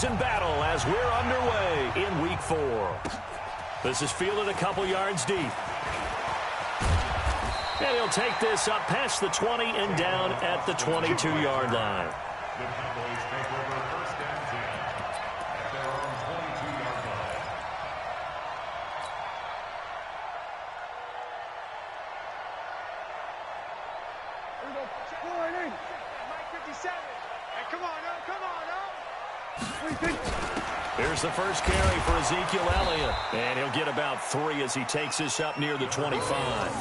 In battle as we're underway in week 4. This is fielded a couple yards deep. And he'll take this up past the 20 and down at the 22-yard line. The Cowboys take over first and 10 at their own 22-yard line. Mike 57. Hey, come on, no, come on, no. Here's the first carry for Ezekiel Elliott. And he'll get about 3 as he takes this up near the 25.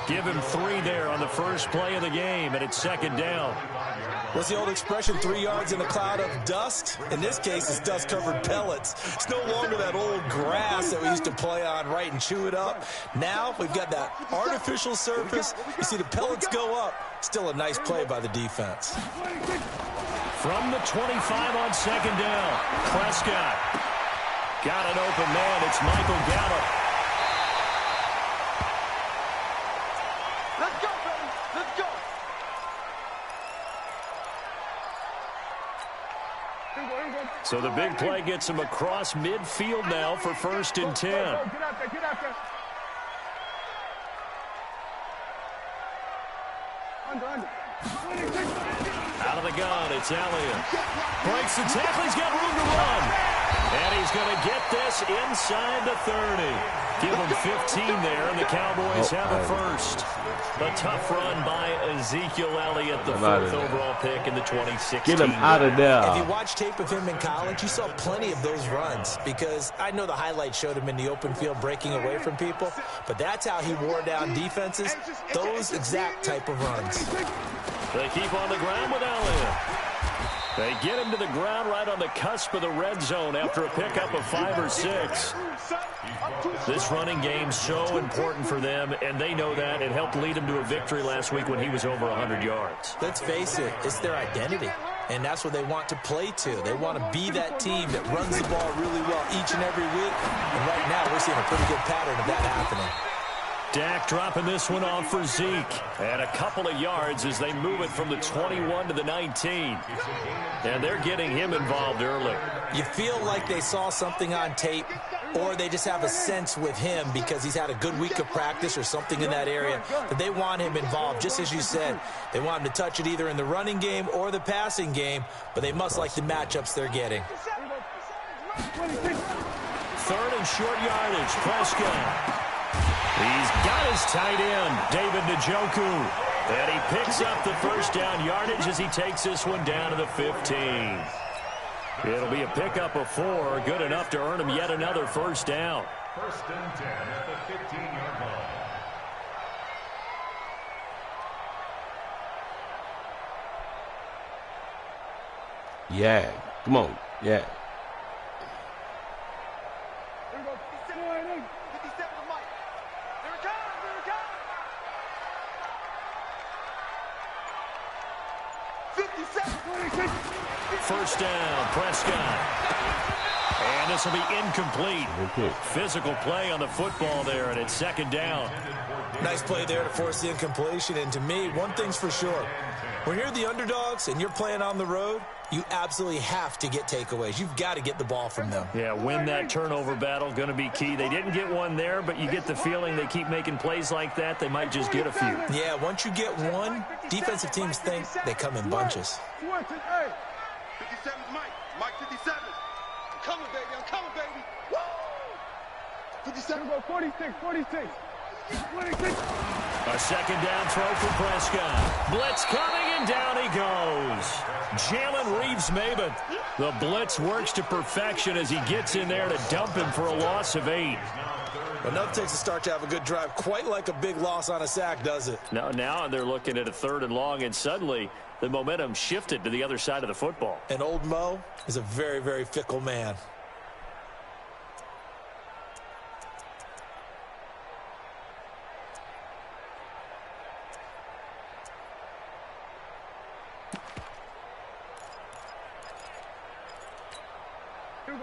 Give him 3 there on the first play of the game, and it's second down. What's the old expression, 3 yards in a cloud of dust? In this case, it's dust-covered pellets. It's no longer that old grass that we used to play on, right, and chew it up. Now we've got that artificial surface. You see the pellets go up. Still a nice play by the defense. From the 25 on second down, Prescott. Got an open man. It's Michael Gallup. Let's go, baby. Let's go. So the big play gets him across midfield now for first and 10. Get out there, get out there. Under. Out of the gun, it's Elliott. Breaks the tackle, he's got room to run. And he's going to get this inside the 30. Give him 15 there, and the Cowboys have a first. A tough run by Ezekiel Elliott, the 4th overall pick in the 2016. Get him out of there. If you watch tape of him in college, you saw plenty of those runs, because I know the highlights showed him in the open field breaking away from people, but that's how he wore down defenses, those exact type of runs. They keep on the ground with Elliott. They get him to the ground right on the cusp of the red zone after a pickup of 5 or 6. This running game's so important for them, and they know that. It helped lead them to a victory last week when he was over 100 yards. Let's face it, it's their identity, and that's what they want to play to. They want to be that team that runs the ball really well each and every week, and right now we're seeing a pretty good pattern of that happening. Dak dropping this one off for Zeke. And a couple of yards as they move it from the 21 to the 19. And they're getting him involved early. You feel like they saw something on tape, or they just have a sense with him because he's had a good week of practice or something in that area that they want him involved. Just as you said, they want him to touch it either in the running game or the passing game, but they must like the matchups they're getting. 3rd and short yardage, Prescott. He's got his tight end, David Njoku. And he picks up the first down yardage as he takes this one down to the 15. It'll be a pickup of 4, good enough to earn him yet another first down. First and 10 at the 15-yard line. Yeah, come on, yeah. First down, Prescott. And this will be incomplete. Okay. Physical play on the football there, and it's second down. Nice play there to force the incompletion. And to me, one thing's for sure. When you're the underdogs and you're playing on the road, you absolutely have to get takeaways. You've got to get the ball from them. Yeah, win that turnover battle, going to be key. They didn't get one there, but you get the feeling they keep making plays like that, they might just get a few. Yeah, once you get one, defensive teams think they come in bunches. 57 Mike. Mike 57. I'm coming, baby. I'm coming, baby. Woo! 57. 46. 46. 46. A second down throw for Prescott. Blitz coming, and down he goes. Jalen Reeves-Maybin. The blitz works to perfection as he gets in there to dump him for a loss of 8. Well, nothing takes a start to have a good drive, quite like a big loss on a sack, does it? Now they're looking at a 3rd and long, and suddenly the momentum shifted to the other side of the football. And old Mo is a very, very fickle man.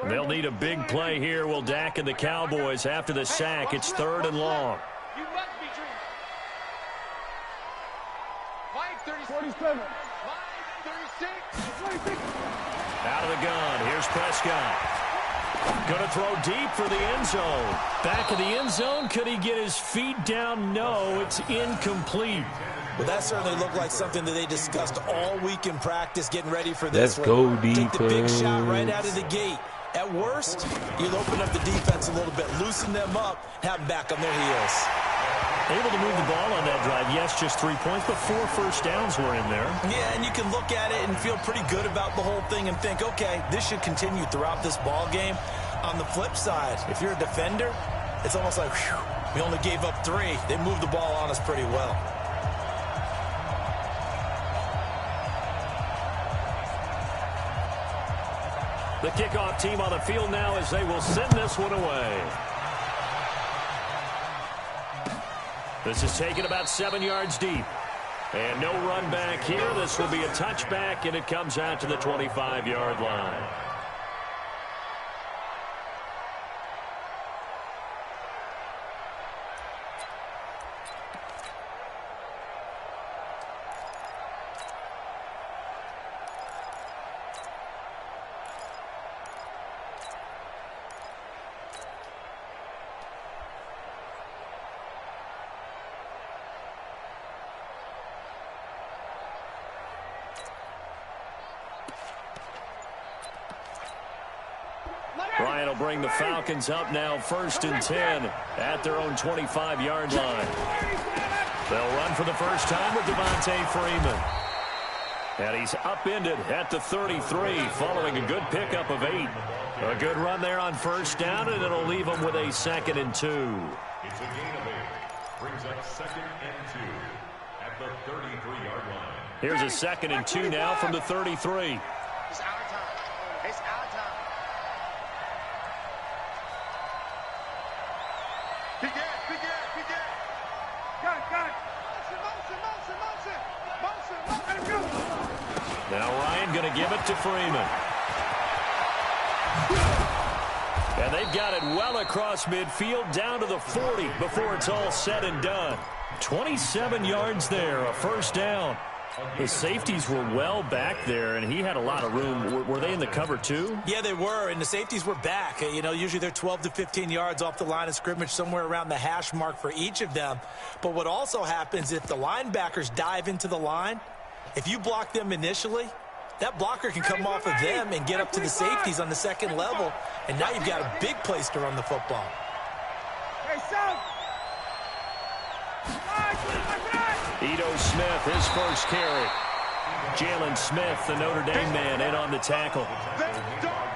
They'll need a big play here, will Dak and the Cowboys. After the sack, it's 3rd and long. You must be dreaming. Mike 37. Mike 36. Out of the gun. Here's Prescott. Going to throw deep for the end zone. Back of the end zone. Could he get his feet down? No, it's incomplete. Well, that certainly looked like something that they discussed all week in practice, getting ready for this Let's one. go, defense. Take the big shot right out of the gate. At worst, you'll open up the defense a little bit, loosen them up, have them back on their heels. Able to move the ball on that drive. Yes, just 3 points, but 4 first downs were in there. Yeah, and you can look at it and feel pretty good about the whole thing and think, okay, this should continue throughout this ball game. On the flip side, if you're a defender, it's almost like, whew, we only gave up 3. They moved the ball on us pretty well. The kickoff team on the field now as they will send this one away. This is taken about 7 yards deep. And no run back here. This will be a touchback, and it comes out to the 25-yard line. Bryant will bring the Falcons up now 1st and 10 at their own 25-yard line. They'll run for the first time with Devontae Freeman. And he's upended at the 33 following a good pickup of 8. A good run there on 1st down, and it'll leave them with a 2nd and 2. It's a gain of 8. Brings up 2nd and 2 at the 33-yard line. Here's a 2nd and 2 now from the 33. It's our time. It's our time. Big ass. Gun. Motion. Now Ryan going to give it to Freeman. And they've got it well across midfield down to the 40 before it's all said and done. 27 yards there, a 1st down. The safeties were well back there, and he had a lot of room. Were they in the cover too? Yeah, they were, and the safeties were back. You know, usually they're 12 to 15 yards off the line of scrimmage, somewhere around the hash mark for each of them. But what also happens if the linebackers dive into the line, if you block them initially, that blocker can come off of them and get up to the safeties on the 2nd level, and now you've got a big place to run the football. Ito Smith, his first carry. Jalen Smith, the Notre Dame man, in on the tackle.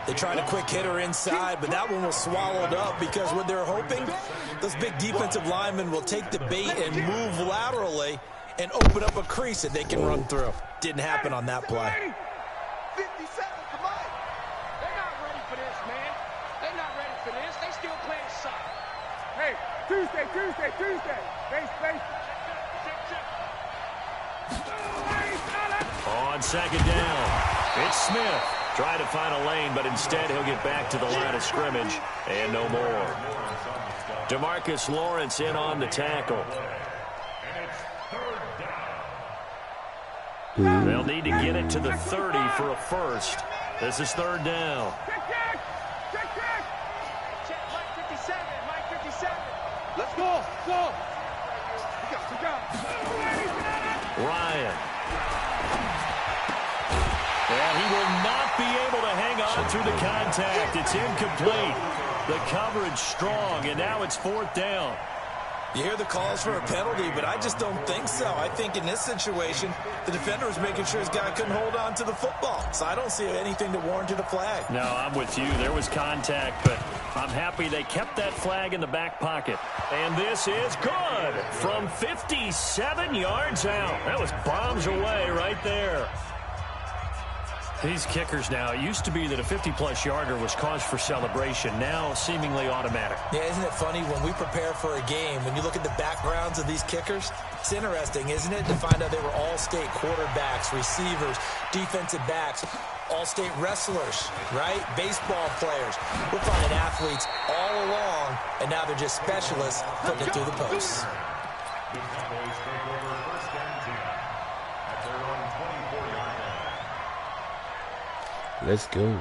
They tried a quick hitter inside, but that one was swallowed up because what they're hoping, those big defensive linemen will take the bait and move laterally and open up a crease that they can run through. Didn't happen on that play. 57, come on. They're not ready for this, man. They're not ready for this. They still playing soccer. Hey, Tuesday. Face. On 2nd down, it's Smith. Trying to find a lane, but instead he'll get back to the line of scrimmage and no more. DeMarcus Lawrence in on the tackle. They'll need to get it to the 30 for a 1st. This is 3rd down. Mike 57. Let's go. Ryan. And he will not be able to hang on through the contact. It's incomplete. The coverage strong, and now it's 4th down. You hear the calls for a penalty, but I just don't think so. I think in this situation, the defender was making sure his guy couldn't hold on to the football. So I don't see anything to warrant a flag. No, I'm with you. There was contact, but I'm happy they kept that flag in the back pocket. And this is good from 57 yards out. That was bombs away right there. These kickers now, it used to be that a 50-plus yarder was cause for celebration. Now, seemingly automatic. Yeah, isn't it funny when we prepare for a game, when you look at the backgrounds of these kickers, it's interesting, isn't it, to find out they were all-state quarterbacks, receivers, defensive backs, all-state wrestlers, right? Baseball players. We're finding athletes all along, and now they're just specialists putting it through the posts. The Cowboys take over 1st and 10 at their own 24-yard line. Let's go.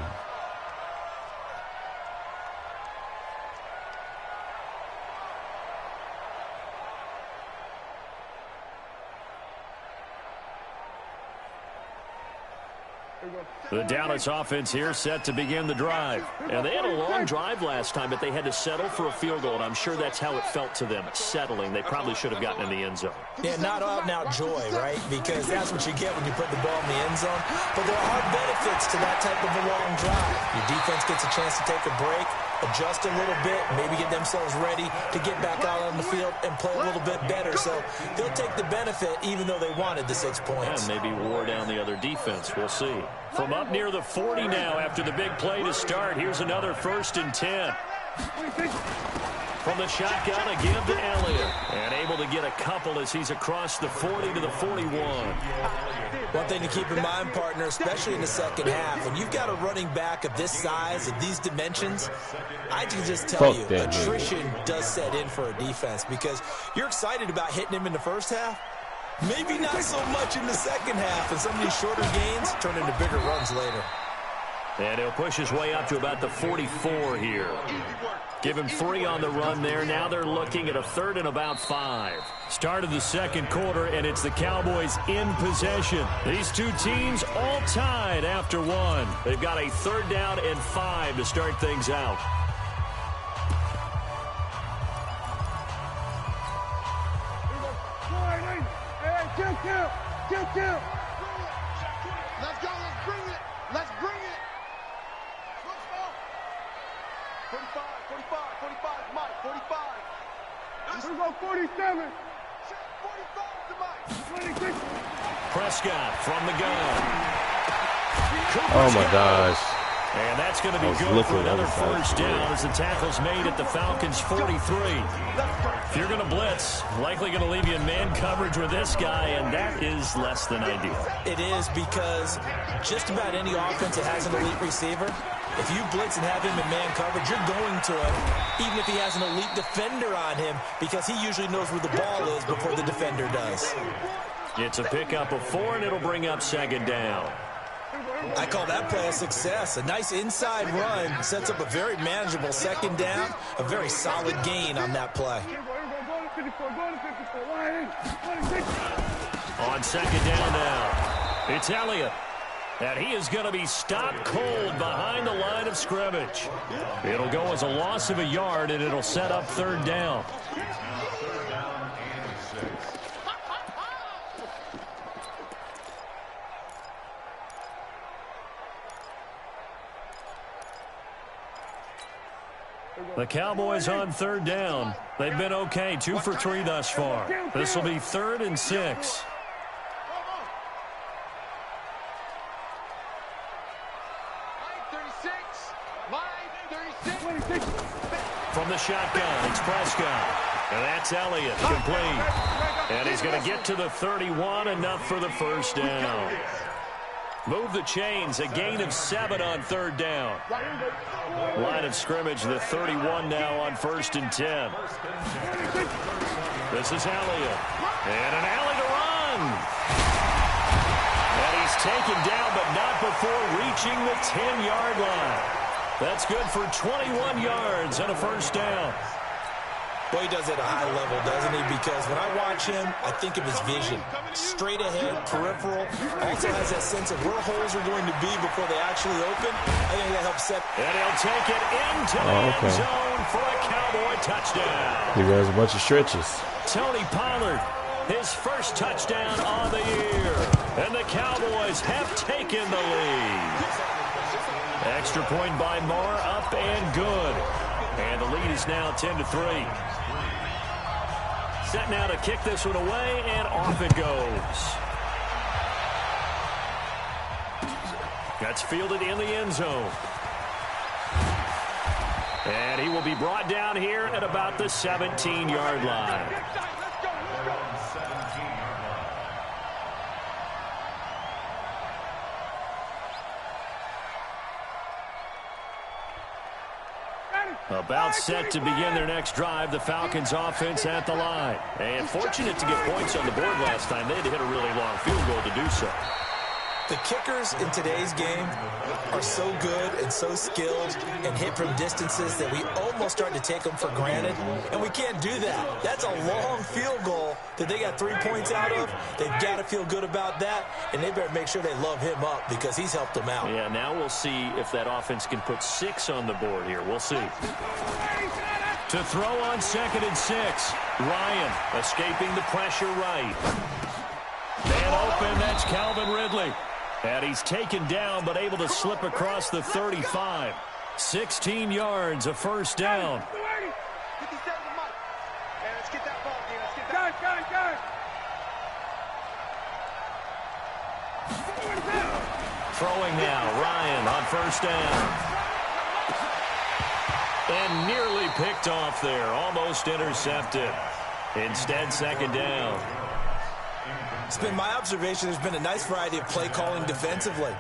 The Dallas offense here set to begin the drive. And they had a long drive last time, but they had to settle for a field goal, and I'm sure that's how it felt to them, settling. They probably should have gotten in the end zone. Yeah, not out-and-out joy, right? Because that's what you get when you put the ball in the end zone. But there are benefits to that type of a long drive. Your defense gets a chance to take a break, adjust a little bit, maybe get themselves ready to get back out on the field and play a little bit better. So they'll take the benefit even though they wanted the 6 points. And maybe wore down the other defense. We'll see. From up near the 40 now after the big play to start, here's another 1st and 10. From the shotgun, a give to Elliott. And able to get a couple as he's across the 40 to the 41. One thing to keep in mind, partner, especially in the second half, when you've got a running back of this size, of these dimensions, I can just tell you, attrition does set in for a defense because you're excited about hitting him in the first half. Maybe not so much in the second half, and some of these shorter gains turn into bigger runs later. And he'll push his way up to about the 44 here. Give him 3 on the run there. Now they're looking at a 3rd and about 5. Start of the second quarter, and it's the Cowboys in possession. These two teams all tied after 1. They've got a 3rd down and 5 to start things out. Kill. Let's go. Let's bring it. Let's bring it. Let's go. 45, Mike, 45. Let's go 47. 45 to Mike. 26. Prescott from the gun. Oh, my gosh. And that's going to be good for another 1st down as the tackle's made at the Falcons' 43. If you're going to blitz, likely going to leave you in man coverage with this guy, and that is less than ideal. It is because just about any offense that has an elite receiver, if you blitz and have him in man coverage, you're going to him, even if he has an elite defender on him, because he usually knows where the ball is before the defender does. It's a pickup of 4, and it'll bring up 2nd down. I call that play a success. A nice inside run sets up a very manageable 2nd down, a very solid gain on that play. On 2nd down now, it's Elliott. And he is going to be stopped cold behind the line of scrimmage. It'll go as a loss of a yard, and it'll set up 3rd down. The Cowboys on 3rd down. They've been okay, 2 for 3 thus far. This will be 3rd and 6. From the shotgun, it's Prescott. And that's Elliott, complete. And he's going to get to the 31, enough for the 1st down. Move the chains, a gain of 7 on 3rd down. Line of scrimmage, the 31 now on 1st and 10. This is Elliott. And an alley to run. And he's taken down, but not before reaching the 10-yard line. That's good for 21 yards and a 1st down. Boy, he does it at a high level, doesn't he? Because when I watch him, I think of his vision. Straight ahead, peripheral. Also has that sense of where holes are going to be before they actually open. I think that helps set. And he'll take it into the end zone for a Cowboy touchdown. He runs a bunch of stretches. Tony Pollard, his 1st touchdown on the year. And the Cowboys have taken the lead. Extra point by Moore, up and good. And the lead is now 10-3. Set now to kick this one away, and off it goes. That's fielded in the end zone. And he will be brought down here at about the 17-yard line. About set to begin their next drive, the Falcons offense at the line. And fortunate to get points on the board last time. They had to hit a really long field goal to do so. The kickers in today's game are so good and so skilled and hit from distances that we almost start to take them for granted, and we can't do that. That's a long field goal that they got 3 points out of. They've got to feel good about that, and they better make sure they love him up because he's helped them out. Yeah, now we'll see if that offense can put 6 on the board here. We'll see. To throw on 2nd and 6. Ryan escaping the pressure right. Man open, that's Calvin Ridley. And he's taken down but able to slip across the 35. 16 yards, a first down. Throwing now, Ryan on first down. And nearly picked off there, almost intercepted. Instead, 2nd down. It's been my observation there's been a nice variety of play calling defensively.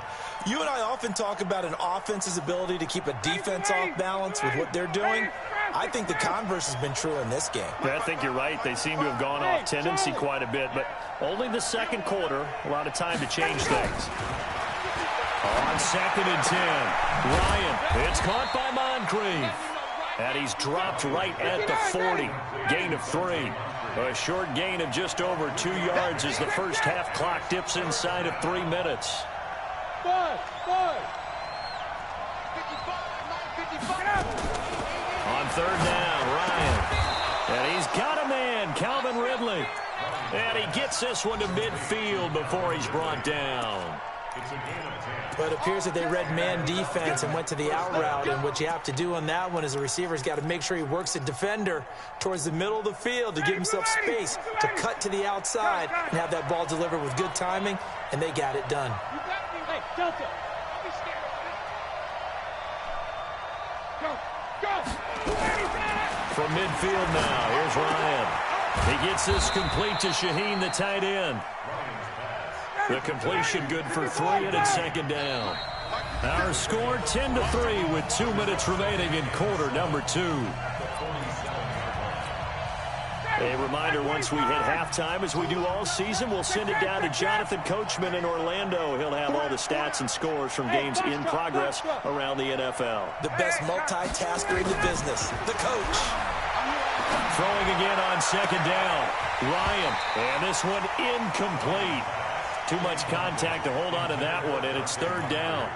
You and I often talk about an offense's ability to keep a defense off balance with what they're doing. I think the converse has been true in this game. Yeah, I think you're right. They seem to have gone off tendency quite a bit, but only the second quarter, a lot of time to change things. On 2nd and 10, Ryan, it's caught by Moncrief. And he's dropped right at the 40. Gain of 3. A short gain of just over 2 yards as the first half clock dips inside of 3 minutes. On 3rd down, Ryan. And he's got a man, Calvin Ridley. And he gets this one to midfield before he's brought down. But it appears that they read man defense and went to the out route, and what you have to do on that one is the receiver's got to make sure he works the defender towards the middle of the field to give himself space to cut to the outside and have that ball delivered with good timing, and they got it done. From midfield now, here's Ryan. He gets this complete to Shaheen, the tight end. The completion good for 3, and it's 2nd down. Our score 10-3 with 2 minutes remaining in quarter number 2. A reminder, once we hit halftime, as we do all season, we'll send it down to Jonathan Coachman in Orlando. He'll have all the stats and scores from games in progress around the NFL. The best multitasker in the business, the coach. Throwing again on 2nd down. Ryan, and this one incomplete. Too much contact to hold on to that one, and it's 3rd down.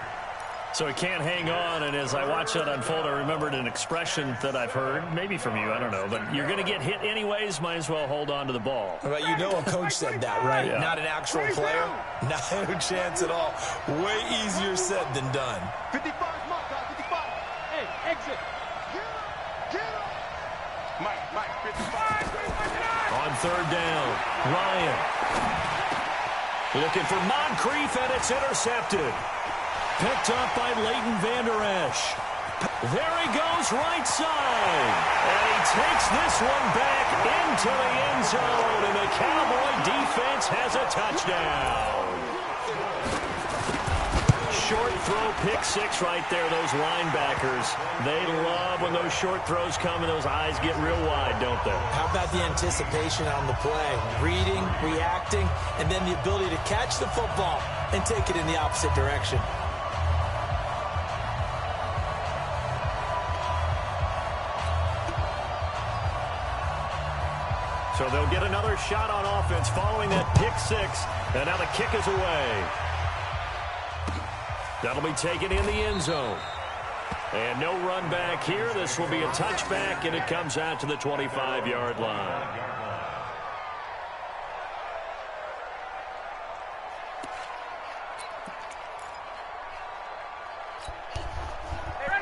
So he can't hang on, and as I watch that unfold, I remembered an expression that I've heard, maybe from you, I don't know, but you're going to get hit anyways, might as well hold on to the ball. Well, you know a coach said that, right? Yeah. Not an actual player. No chance at all. Way easier said than done. 55 mark, 55. Hey, exit. Mike, 55. On 3rd down, Ryan. Looking for Moncrief, and it's intercepted. Picked up by Leighton Vander Esch. There he goes, right side. And he takes this one back into the end zone, and the Cowboy defense has a touchdown. Short throw, pick 6 right there, those linebackers. They love when those short throws come and those eyes get real wide, don't they? How about the anticipation on the play? Reading, reacting, and then the ability to catch the football and take it in the opposite direction. So they'll get another shot on offense following that pick 6, and now the kick is away. That'll be taken in the end zone. And no run back here. This will be a touchback, and it comes out to the 25-yard line.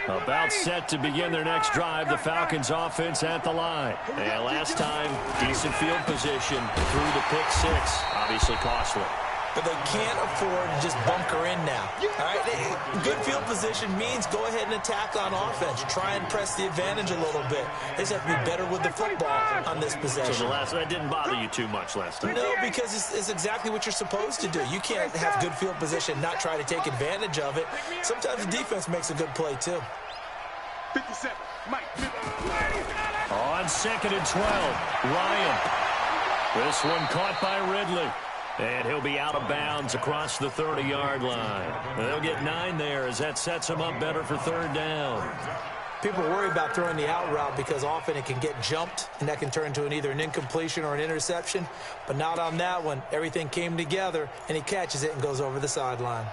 About set to begin their next drive, the Falcons offense at the line. And last time, decent field position through the pick 6. Obviously costly. But they can't afford to just bunker in now. All right? Good field position means go ahead and attack on offense. Try and press the advantage a little bit. They just have to be better with the football on this possession. So that didn't bother you too much last time? No, because it's exactly what you're supposed to do. You can't have good field position and not try to take advantage of it. Sometimes the defense makes a good play, too. 57, Mike. On 2nd and 12, Ryan. This one caught by Ridley. And he'll be out of bounds across the 30-yard line. They'll get 9 there as that sets them up better for 3rd down. People worry about throwing the out route because often it can get jumped, and that can turn into either an incompletion or an interception. But not on that one. Everything came together, and he catches it and goes over the sideline.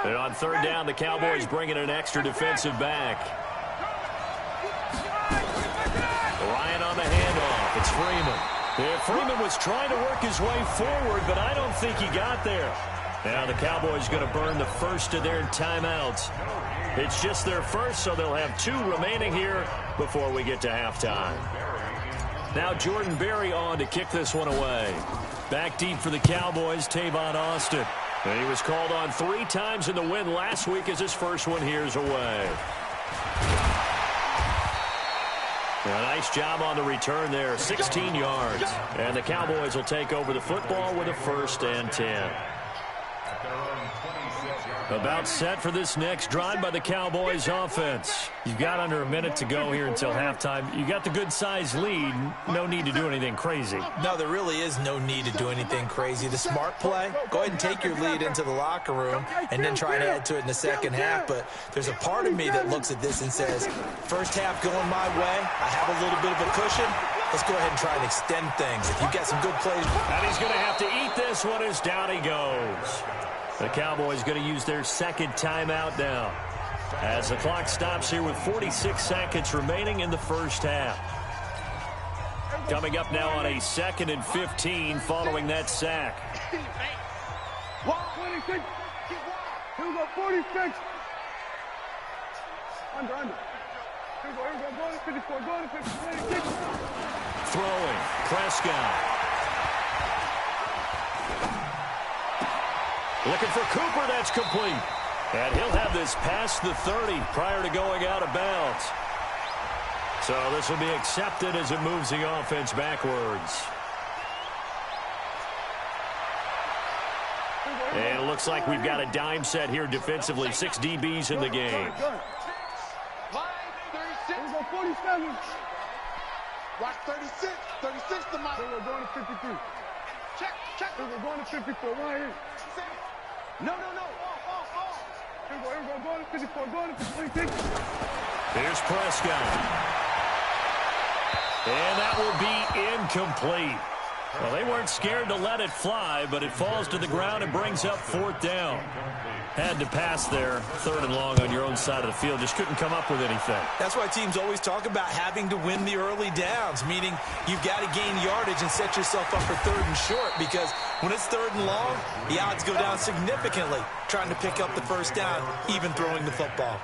And on 3rd down, the Cowboys bring in an extra defensive back. Ryan on the handoff. It's Freeman. Yeah, Freeman was trying to work his way forward, but I don't think he got there. Now the Cowboys going to burn the first of their timeouts. It's just their first, so they'll have 2 remaining here before we get to halftime. Now Jordan Berry on to kick this one away. Back deep for the Cowboys, Tavon Austin. And he was called on 3 times in the win last week as his first one here's away. A nice job on the return there, 16 yards. And the Cowboys will take over the football with a 1st and 10. About set for this next drive by the Cowboys offense. You've got under a minute to go here until halftime. You got the good-sized lead. No need to do anything crazy. No, there really is no need to do anything crazy. The smart play, go ahead and take your lead into the locker room and then try and add to it in the second half. But there's a part of me that looks at this and says, first half going my way, I have a little bit of a cushion. Let's go ahead and try and extend things. If you've got some good plays. And he's going to have to eat this one as down he goes. The Cowboys going to use their 2nd timeout now as the clock stops here with 46 seconds remaining in the first half. Coming up now on a 2nd and 15 following that sack. 26. Here we go, 46. Under. Here we go, go to 54, go to 56. Throwing, Prescott. Looking for Cooper, that's complete. And he'll have this past the 30 prior to going out of bounds. So this will be accepted as it moves the offense backwards. And it looks like we've got a dime set here defensively. 6 DBs in the game. 47. Watch 36. 36 to Mike. We're going to 53. Check. We're going to 54 right here. No. Here we go. Going to 54. Going to 56. Here's Prescott. And that will be incomplete. Well, they weren't scared to let it fly, but it falls to the ground and brings up 4th down. Had to pass there, 3rd and long on your own side of the field. Just couldn't come up with anything. That's why teams always talk about having to win the early downs, meaning you've got to gain yardage and set yourself up for 3rd and short, because when it's 3rd and long, the odds go down significantly trying to pick up the 1st down, even throwing the football.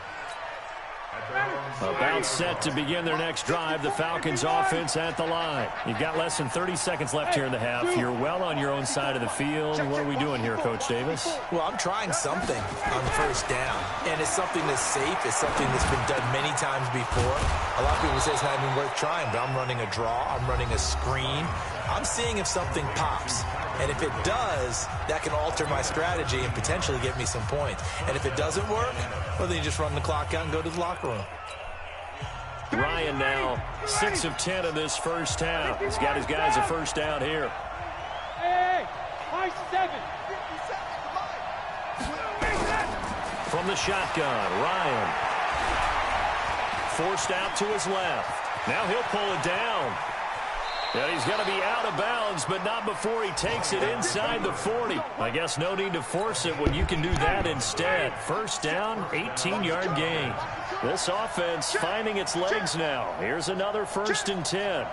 About set to begin their next drive. The Falcons offense at the line. You've got less than 30 seconds left here in the half. You're well on your own side of the field. What are we doing here, Coach Davis? Well, I'm trying something on the 1st down, and it's something that's safe. It's something that's been done many times before. A lot of people say it's not even worth trying, but I'm running a draw. I'm running a screen. I'm seeing if something pops. And if it does, that can alter my strategy and potentially get me some points. And if it doesn't work, well, then you just run the clock out and go to the locker room. Ryan now 6 of 10 in this first half. He's got his guys a 1st down here. Hey, 7. From the shotgun, Ryan. Forced out to his left. Now he'll pull it down. And he's going to be out of bounds, but not before he takes it inside the 40. I guess no need to force it when you can do that instead. 1st down, 18-yard gain. This offense finding its legs now. Here's another 1st and 10.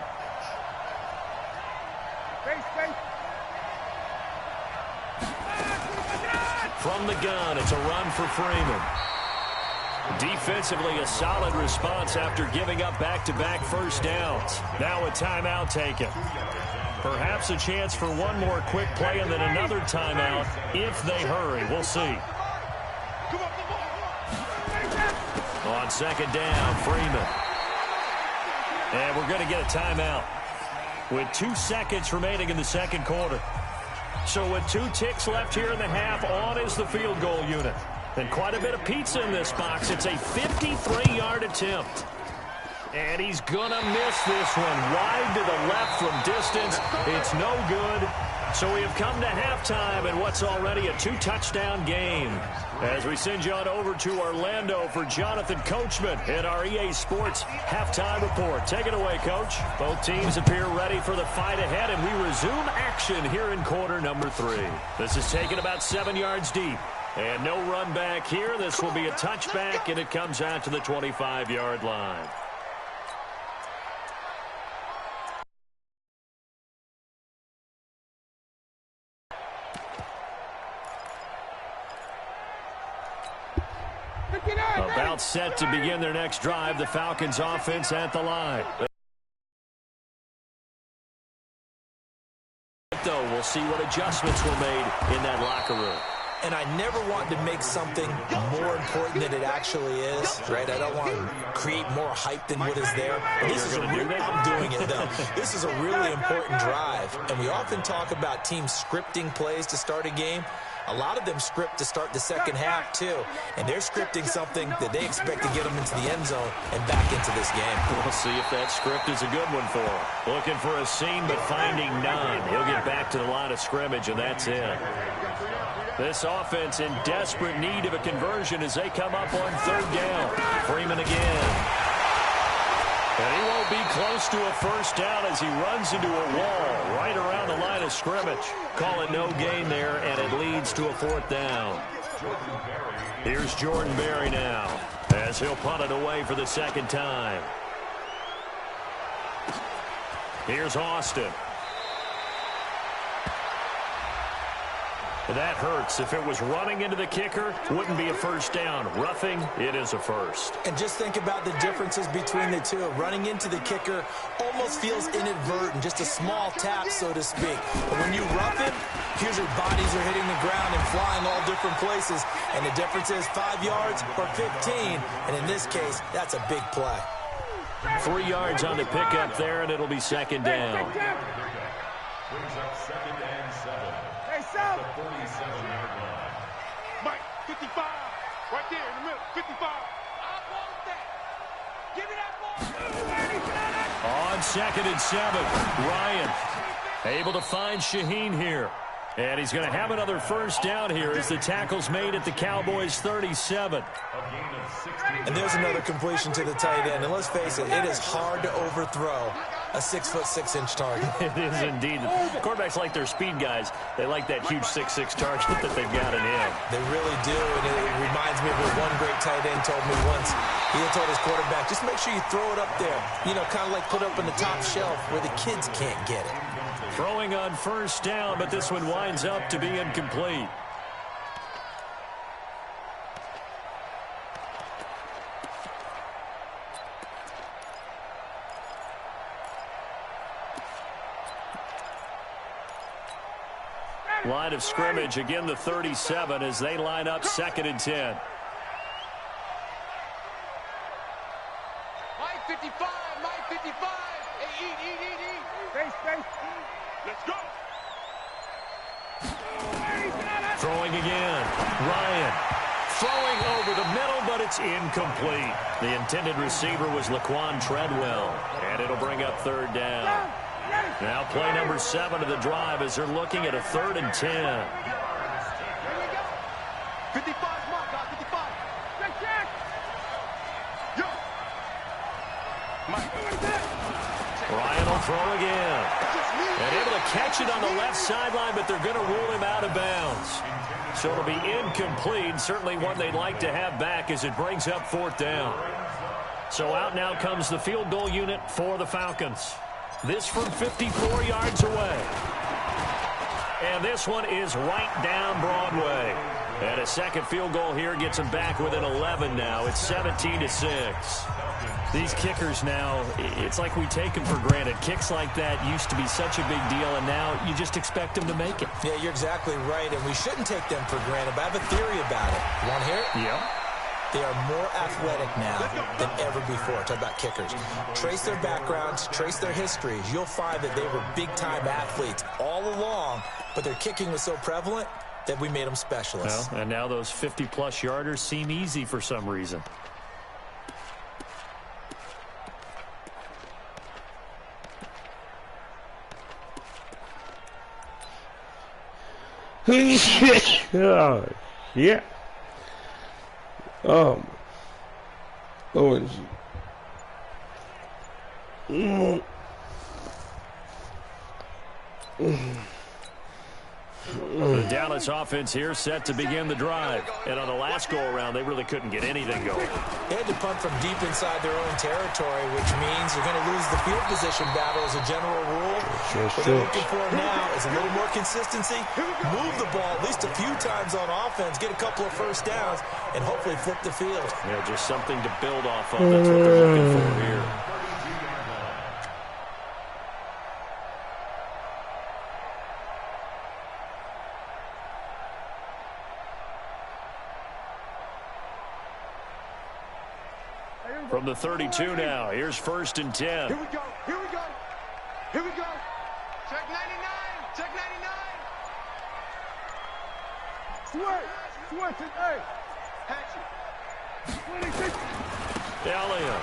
From the gun, it's a run for Freeman. Defensively, a solid response after giving up back-to-back 1st downs. Now a timeout taken. Perhaps a chance for one more quick play and then another timeout if they hurry. We'll see. On 2nd down, Freeman. And we're going to get a timeout with 2 seconds remaining in the 2nd quarter. So with 2 ticks left here in the half, on is the field goal unit. And quite a bit of pizza in this box. It's a 53-yard attempt. And he's going to miss this one. Wide to the left from distance. It's no good. So we have come to halftime in what's already a 2-touchdown game. As we send you on over to Orlando for Jonathan Coachman in our EA Sports Halftime Report. Take it away, Coach. Both teams appear ready for the fight ahead, and we resume action here in quarter number 3. This is taken about 7 yards deep. And no run back here. This will be a touchback, and it comes out to the 25-yard line. About set to begin their next drive, the Falcons offense at the line. Though we'll see what adjustments were made in that locker room. And I never want to make something more important than it actually is, right? I don't want to create more hype than what is there. I'm doing it, though. This is a really important drive. And we often talk about teams scripting plays to start a game. A lot of them script to start the second half, too. And they're scripting something that they expect to get them into the end zone and back into this game. We'll see if that script is a good one for him. Looking for a seam, but finding none. He'll get back to the line of scrimmage, and that's it. This offense in desperate need of a conversion as they come up on third down. Freeman again. And he won't be close to a first down as he runs into a wall right around the line of scrimmage. Call it no gain there, and it leads to a fourth down. Here's Jordan Berry now as he'll punt it away for the second time. Here's Austin. That hurts. If it was running into the kicker, wouldn't be a first down. Roughing, it is a first. And just think about the differences between the two. Running into the kicker almost feels inadvertent, just a small tap, so to speak. But when you rough him, usually bodies are hitting the ground and flying all different places. And the difference is 5 yards or 15. And in this case, that's a big play. 3 yards on the pickup there, and it'll be second down. Brings up second and 7. The 47-yard line. Mike, 55. Right there in the middle. 55. I want that. Give me that ball. On second and 7, Ryan able to find Shaheen here. And he's going to have another first down here as the tackle's made at the Cowboys' 37. And there's another completion to the tight end. And let's face it, it is hard to overthrow a 6'6" target. It is indeed. Quarterbacks like their speed guys. They like that huge 6'6" target that they've got in him. They really do, and it reminds me of what one great tight end told me once. He had told his quarterback, just make sure you throw it up there. You know, kind of like put it up on the top shelf where the kids can't get it. Throwing on first down, but this one winds up to be incomplete. Line of scrimmage, again the 37 as they line up second and 10. Mike 55, Mike 55. Hey, eat. Space. Let's go. Throwing again. Ryan throwing over the middle, but it's incomplete. The intended receiver was Laquan Treadwell, and it'll bring up third down. Now play number 7 of the drive as they're looking at a 3rd and 10. 55 mark, guys, 55. Check. Yo. Mike. Ryan will throw again. And able to catch it on the left sideline, but they're going to rule him out of bounds. So it'll be incomplete. Certainly one they'd like to have back as it brings up 4th down. So out now comes the field goal unit for the Falcons. This from 54 yards away. And this one is right down Broadway. And a second field goal here gets them back within 11 now. It's 17-6. These kickers now, it's like we take them for granted. Kicks like that used to be such a big deal, and now you just expect them to make it. Yeah, you're exactly right, and we shouldn't take them for granted, but I have a theory about it. You want to hear it? Yeah. They are more athletic now than ever before. Talk about kickers. Trace their backgrounds, trace their histories. You'll find that they were big-time athletes all along, but their kicking was so prevalent that we made them specialists. Well, and now those 50-plus yarders seem easy for some reason. Yeah. OMG. The Dallas offense here set to begin the drive. And on the last go-around, they really couldn't get anything going. They had to punt from deep inside their own territory, which means you're going to lose the field position battle as a general rule. What they're looking for now is a little more consistency, move the ball at least a few times on offense, get a couple of first downs, and hopefully flip the field. Yeah, just something to build off of. That's what they're looking for here. From the 32 now, here's 1st and 10. Here we go. Here we go. Here we go. Check 99. Check 99. Switch it. Hey. Hatchet. 26. Elliott.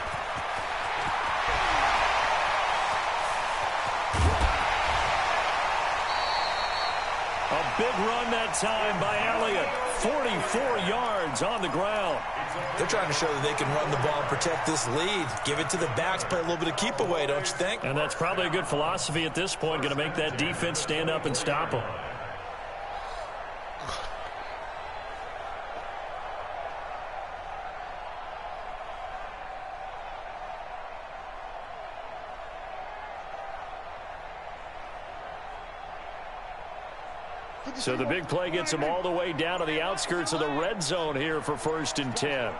A big run that time by Elliott. 44 yards on the ground. They're trying to show that they can run the ball and protect this lead. Give it to the backs, play a little bit of keep away, don't you think? And that's probably a good philosophy at this point, going to make that defense stand up and stop them. So the big play gets them all the way down to the outskirts of the red zone here for 1st and 10.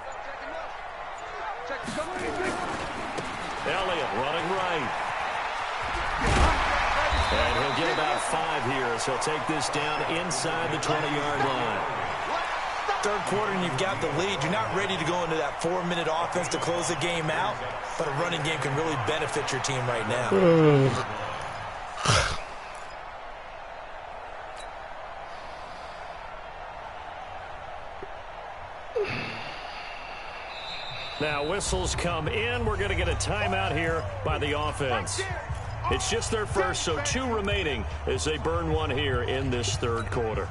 Elliott running right. And he'll get about 5 here as he'll take this down inside the 20-yard line. Third quarter and you've got the lead. You're not ready to go into that 4-minute offense to close the game out, but a running game can really benefit your team right now. Now whistles come in. We're going to get a timeout here by the offense. It's just their first, so 2 remaining as they burn one here in this third quarter.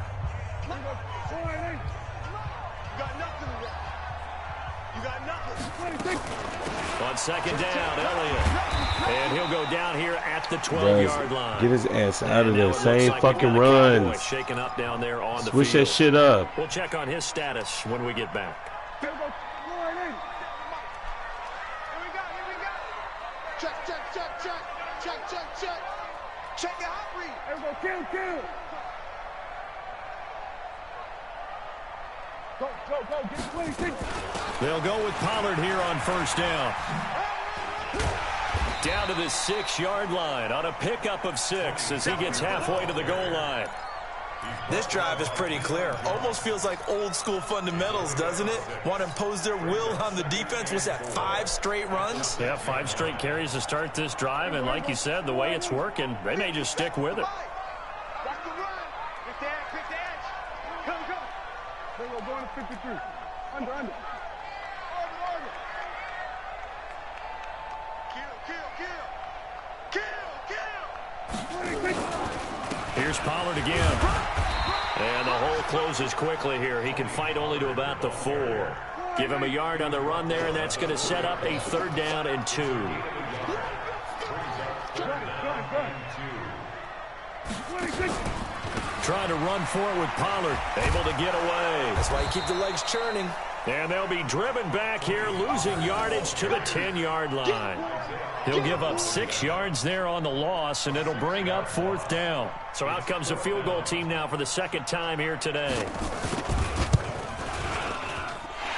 On 2nd down, Elliott. And he'll go down here at the 12-yard line. Get his ass out of there. Same fucking runs. Shaking up down there on the Switch field. that shit up. We'll check on his status when we get back. Check your hot read. Everybody kill. Go. Get 26. They'll go with Pollard here on 1st down. Down to the 6-yard line on a pickup of 6 as he gets halfway to the goal line. This drive is pretty clear. Almost feels like old school fundamentals, doesn't it? Want to impose their will on the defense. Was that 5 straight runs? Yeah, 5 straight carries to start this drive. And like you said, the way it's working, they may just stick with it. Watch the run. Quick the edge. Come. They will go to 53. Under. Kill. Here's Pollard again. And the hole closes quickly here. He can fight only to about the 4. Give him a yard on the run there, and that's going to set up a 3rd down and 2. Trying to run for it with Pollard. Able to get away. That's why you keep the legs churning. And they'll be driven back here, losing yardage to the 10-yard line. He'll give up 6 yards there on the loss, and it'll bring up 4th down. So out comes the field goal team now for the 2nd time here today.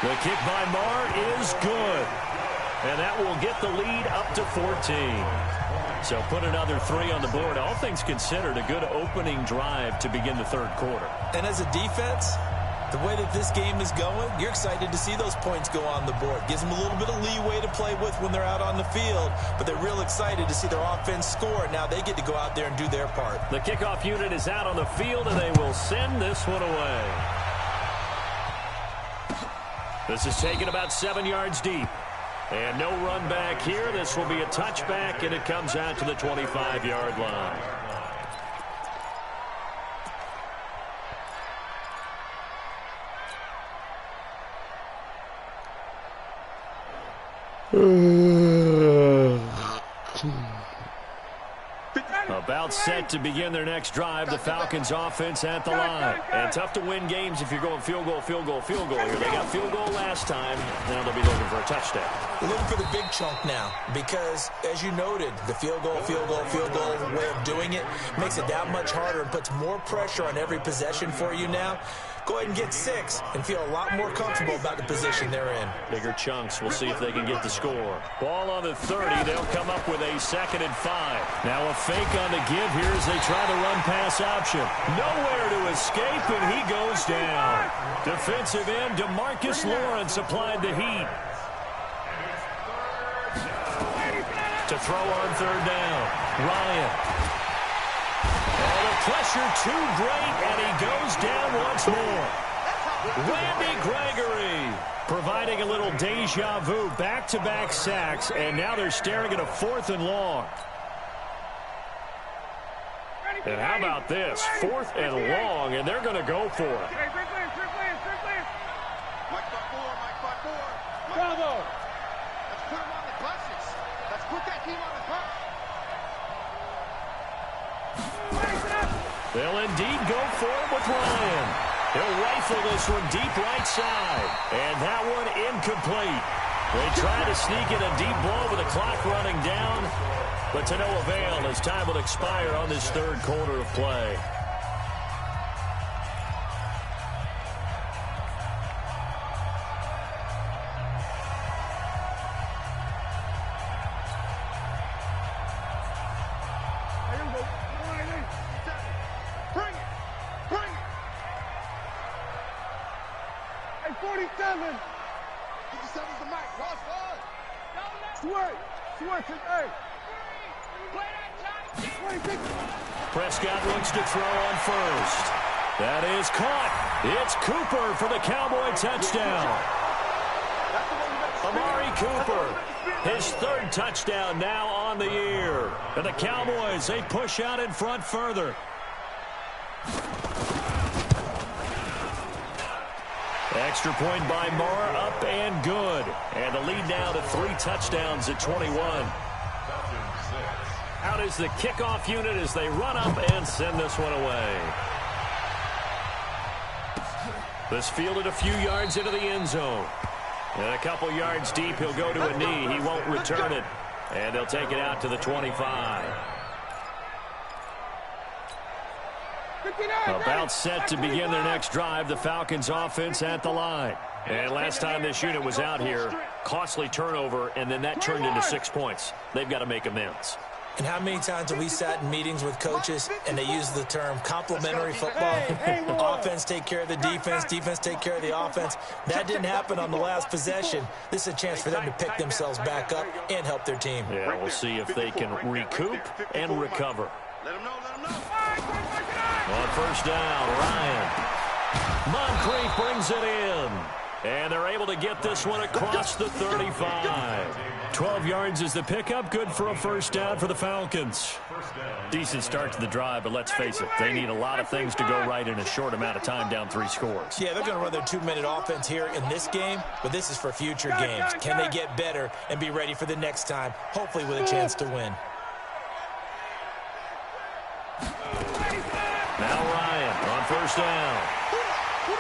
The kick by Marr is good. And that will get the lead up to 14. So put another 3 on the board. All things considered, a good opening drive to begin the 3rd quarter. And as a defense, the way that this game is going, you're excited to see those points go on the board. Gives them a little bit of leeway to play with when they're out on the field, but they're real excited to see their offense score. Now they get to go out there and do their part. The kickoff unit is out on the field, and they will send this one away. This is taken about 7 yards deep. And no run back here. This will be a touchback, and it comes out to the 25-yard line. About set to begin their next drive, the Falcons offense at the line. And tough to win games if you're going field goal, field goal, field goal here. They got field goal last time. Now they'll be looking for a touchdown. They're looking for the big chunk now because, as you noted, the field goal way of doing it makes it that much harder and puts more pressure on every possession for you now. Go ahead and get 6 and feel a lot more comfortable about the position they're in. Bigger chunks. We'll see if they can get the score. Ball on the 30. They'll come up with a 2nd and 5. Now a fake on the give here as they try the run-pass option. Nowhere to escape, and he goes down. Defensive end DeMarcus Lawrence applied the heat. To throw on 3rd down. Ryan. Pressure too great, and he goes down once more. Randy Gregory providing a little deja vu, back-to-back sacks, and now they're staring at a 4th and long. And how about this? 4th and long, and they're going to go for it. Bravo! Let's put him on the buses. Let's put that team on the bus. They'll indeed go for it with Ryan. He'll rifle this one deep right side. And that one incomplete. They try to sneak in a deep ball with the clock running down, but to no avail as time will expire on this 3rd quarter of play. Prescott looks to throw on 1st. That is caught. It's Cooper for the Cowboy touchdown. Amari Cooper, his 3rd touchdown now on the year. And the Cowboys, they push out in front further. Extra point by Marr, up and good. And the lead now to 3 touchdowns at 21. Out is the kickoff unit as they run up and send this one away. This fielded a few yards into the end zone. And a couple yards deep, he'll go to a knee. He won't return it. And they'll take it out to the 25. About set to begin their next drive, the Falcons offense at the line. And last time this unit was out here, costly turnover, and then that turned into 6 points. They've got to make amends. And how many times have we sat in meetings with coaches and they use the term complementary football? Offense take care of the defense, defense take care of the offense. That didn't happen on the last possession. This is a chance for them to pick themselves back up and help their team. Yeah, we'll see if they can recoup and recover. Let him know, let him know. On 1st down, Ryan. Moncrief brings it in. And they're able to get this one across the 35. 12 yards is the pickup. Good for a 1st down for the Falcons. Decent start to the drive, but let's face it, they need a lot of things to go right in a short amount of time, down 3 scores. Yeah, they're going to run their 2-minute offense here in this game, but this is for future games. Can they get better and be ready for the next time, hopefully with a chance to win? Now Ryan on 1st down.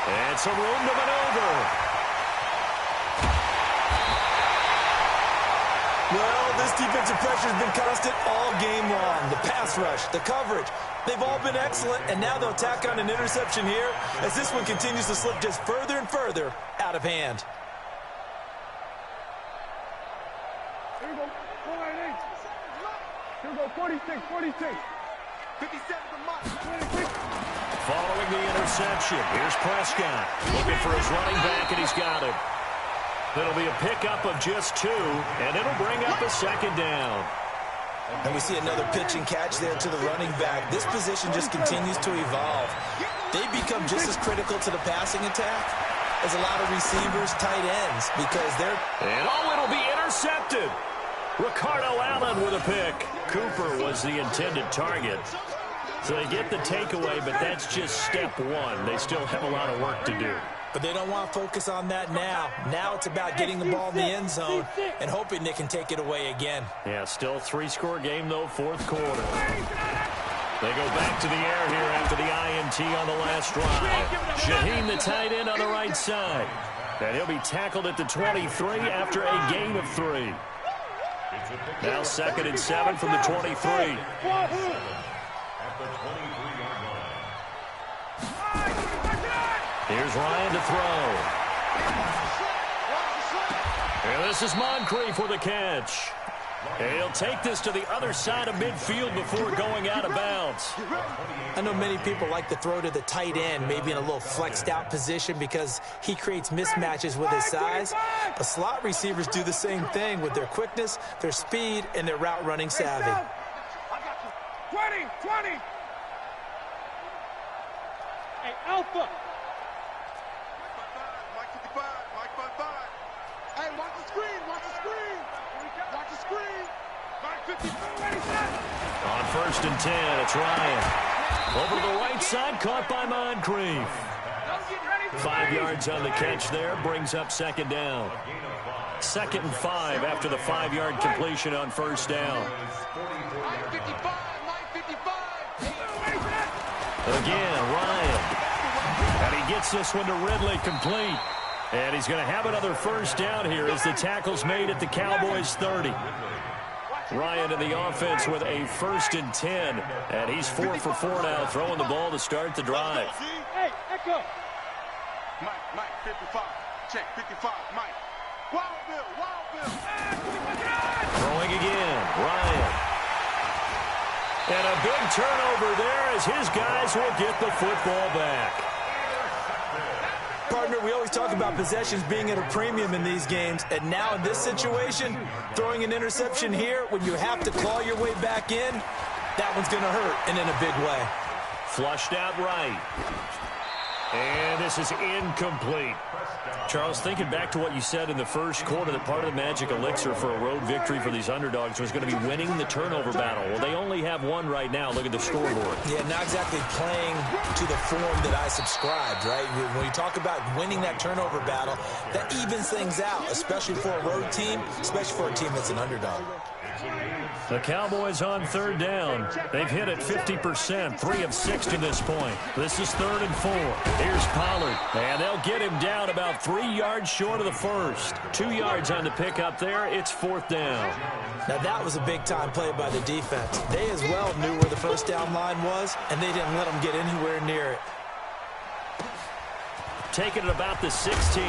And some room to maneuver. Well, this defensive pressure has been constant all game long. The pass rush, the coverage, they've all been excellent, and now they'll tack on an interception here as this one continues to slip just further and further out of hand. Here we go. 46, 46. 57 to Mike. 26. Following the interception, here's Prescott looking for his running back, and he's got him. It'll be a pickup of just 2, and it'll bring up a 2nd down. And we see another pitch and catch there to the running back. This position just continues to evolve. They become just as critical to the passing attack as a lot of receivers, tight ends, because they're... And it'll be intercepted. Ricardo Allen with a pick. Cooper was the intended target. So they get the takeaway, but that's just step 1. They still have a lot of work to do. But they don't want to focus on that now. Now it's about getting the ball in the end zone and hoping they can take it away again. Yeah, still 3-score game, though, fourth quarter. They go back to the air here after the INT on the last drive. Shaheen, the tight end, on the right side. And he'll be tackled at the 23 after a gain of 3. Now 2nd and 7 from the 23. Here's Ryan to throw. And this is Moncrief for the catch. And he'll take this to the other side of midfield before going out of bounds. I know many people like to throw to the tight end, maybe in a little flexed out position because he creates mismatches with his size. But slot receivers do the same thing with their quickness, their speed, and their route running savvy. 20. Hey, Alpha. Mike 55. Hey, watch the screen. Watch the screen. Mike 55. On 1st and 10, it's Ryan. Over to the right side, caught by Moncrief. 5 yards on the catch there, brings up 2nd down. 2nd and 5 after the 5-yard completion on 1st down. Mike 55. Again, Ryan. And he gets this one to Ridley complete. And he's going to have another 1st down here as the tackle's made at the Cowboys' 30. Ryan in the offense with a 1st and 10. And he's 4 for 4 now, throwing the ball to start the drive. Hey, echo. Mike 55. Check 55. Mike. Wild Bill. Throwing again, Ryan. And a big turnover there as his guys will get the football back. Partner, we always talk about possessions being at a premium in these games, and now in this situation, throwing an interception here when you have to claw your way back in, that one's going to hurt, and in a big way. Flushed out right. And this is incomplete. Charles, thinking back to what you said in the first quarter, that part of the magic elixir for a road victory for these underdogs was going to be winning the turnover battle. Well, they only have one right now. Look at the scoreboard. Yeah, not exactly playing to the form that I subscribed, right? When you talk about winning that turnover battle, that evens things out, especially for a road team, especially for a team that's an underdog. The Cowboys on 3rd down. They've hit it 50%, 3 of 6 to this point. This is 3rd and 4. Here's Pollard, and they'll get him down about 3 yards short of the 1st. 2 yards on the pickup there. It's 4th down. Now, that was a big-time play by the defense. They as well knew where the 1st down line was, and they didn't let them get anywhere near it. Taking it about the 16.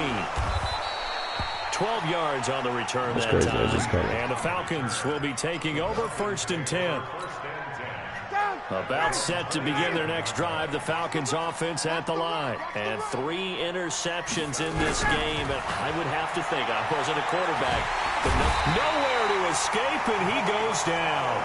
12 yards on the return that time. And the Falcons will be taking over 1st and 10. About set to begin their next drive. The Falcons offense at the line. And 3 interceptions in this game. And I would have to think, I wasn't a quarterback, but nowhere to escape, and he goes down.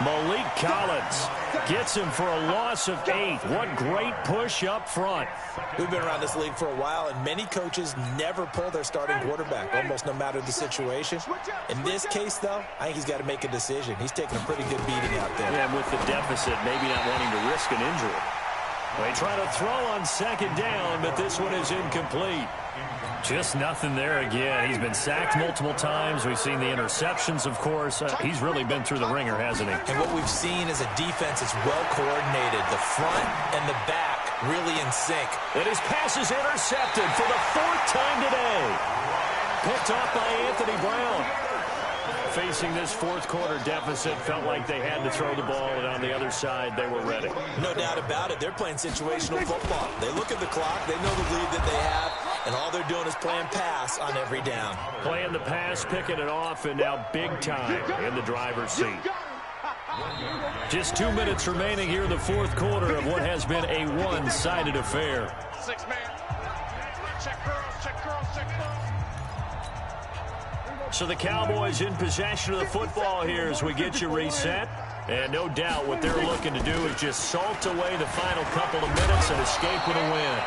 Malik Collins gets him for a loss of 8. What great push up front. We've been around this league for a while, and many coaches never pull their starting quarterback, almost no matter the situation. In this case, though, I think he's got to make a decision. He's taking a pretty good beating out there. Yeah, and with the deficit, maybe not wanting to risk an injury. They try to throw on 2nd down, but this one is incomplete. Just nothing there again. He's been sacked multiple times. We've seen the interceptions, of course. He's really been through the ringer, hasn't he? And what we've seen is a defense that's well coordinated. The front and the back really in sync. And his pass is intercepted for the 4th time today. Picked off by Anthony Brown. Facing this 4th quarter deficit, felt like they had to throw the ball, and on the other side, they were ready. No doubt about it. They're playing situational football. They look at the clock, they know the lead that they have, and all they're doing is playing pass on every down. Playing the pass, picking it off, and now big time in the driver's seat. Just 2 minutes remaining here in the 4th quarter of what has been a one-sided affair. 6-man. Check girls. So the Cowboys in possession of the football here as we get you reset. And no doubt what they're looking to do is just salt away the final couple of minutes and escape with a win.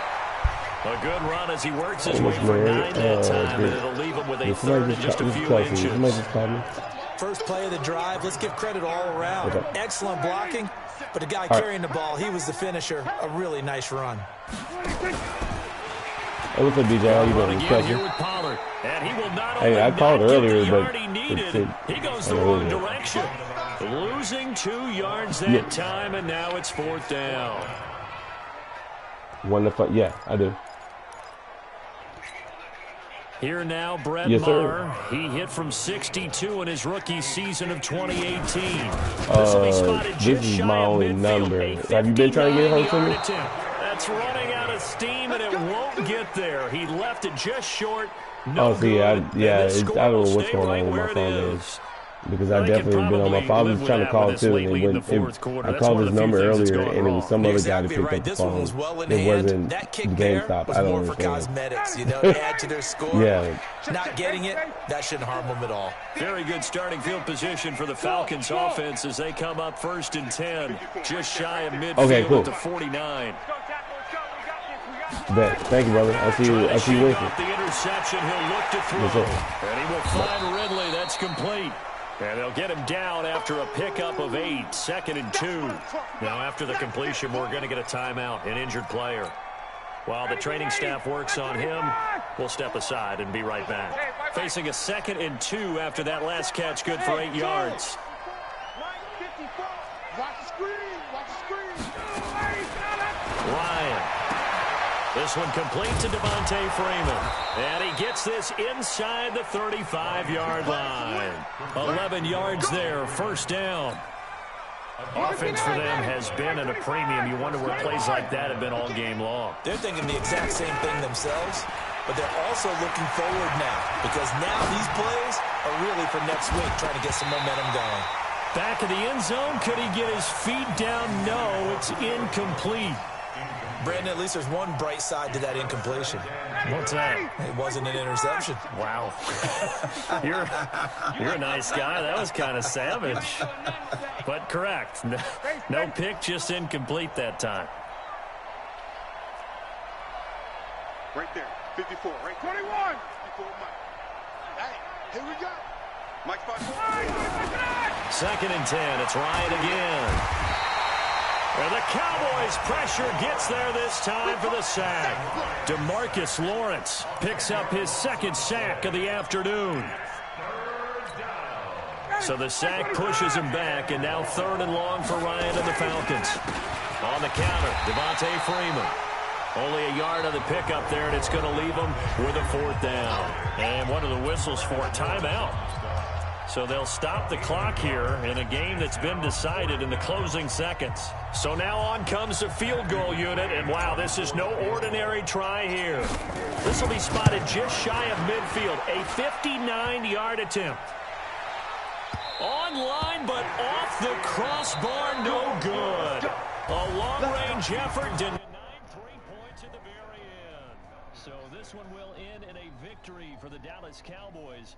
A good run as he works his way for 9 that time, and it'll leave him with a 3rd and just a few inches. First play of the drive, let's give credit all around. Excellent blocking, but the guy carrying the ball, he was the finisher. A really nice run. Hey, what's up, DJ? How you doing? Again here with Pollard. And he will not Hey, only I called not get earlier, the but yard he needed, he goes the I wrong heard it. direction. Losing 2 yards that time, and now it's 4th down. 1 to 5. Yeah, I do. Here now, Brett Yes, sir. Maher. He hit from 62 in his rookie season of 2018. This will be spotted This just is shy my of only midfield. number. A Have you been trying to get home to me? 59-yard attempt. That's running out of steam, and it won't get there. He left it just short. No Oh, see, good. I don't know what's going on with my phone is. Because I definitely been on my phone. I was trying to call too, and I called his number earlier, and it was some other guy that picked up the phone. It wasn't GameStop. I don't more for understand. cosmetics, you know, to add to their score. Yeah. Not getting it, that shouldn't harm them at all. Very good starting field position for the Falcons offense as they come up 1st and 10, just shy of midfield Okay, cool. at the 49. Bet. Thank you, brother. I see you Wednesday. The interception, he'll look to throw, Yes, sir. and he will find Ridley. That's complete. And they'll get him down after a pickup of 8, 2nd and 2. Now, after the completion, we're going to get a timeout, an injured player. While the training staff works on him, we'll step aside and be right back. Facing a 2nd and 2 after that last catch, good for 8 yards. Watch the screen. Watch the screen. Ryan. This one complete to Devontae Freeman. And he gets this inside the 35-yard line. 11 yards there, 1st down. Offense for them has been at a premium. You wonder where plays like that have been all game long. They're thinking the exact same thing themselves, but they're also looking forward now because now these plays are really for next week, trying to get some momentum going. Back in the end zone, could he get his feet down? No, it's incomplete. Brandon, at least there's one bright side to that incompletion. What's that? It wasn't an interception. Wow. You're a nice guy. That was kind of savage. But correct. No pick, just incomplete that time. Right there. 54. Right 21. 54, Mike. Hey, here we go. Mike's 5. 2nd and 10. It's Ryan again. And the Cowboys' pressure gets there this time for the sack. DeMarcus Lawrence picks up his 2nd sack of the afternoon. So the sack pushes him back, and now 3rd and long for Ryan and the Falcons. On the counter, Devontae Freeman. Only a yard on the pickup there, and it's going to leave him with a 4th down. And one of the whistles for a timeout. So they'll stop the clock here in a game that's been decided in the closing seconds. So now on comes the field goal unit, and wow, this is no ordinary try here. This will be spotted just shy of midfield, a 59-yard attempt. Online, but off the crossbar, no good. A long-range effort denied 3 points at the very end. So this one will end in a victory for the Dallas Cowboys.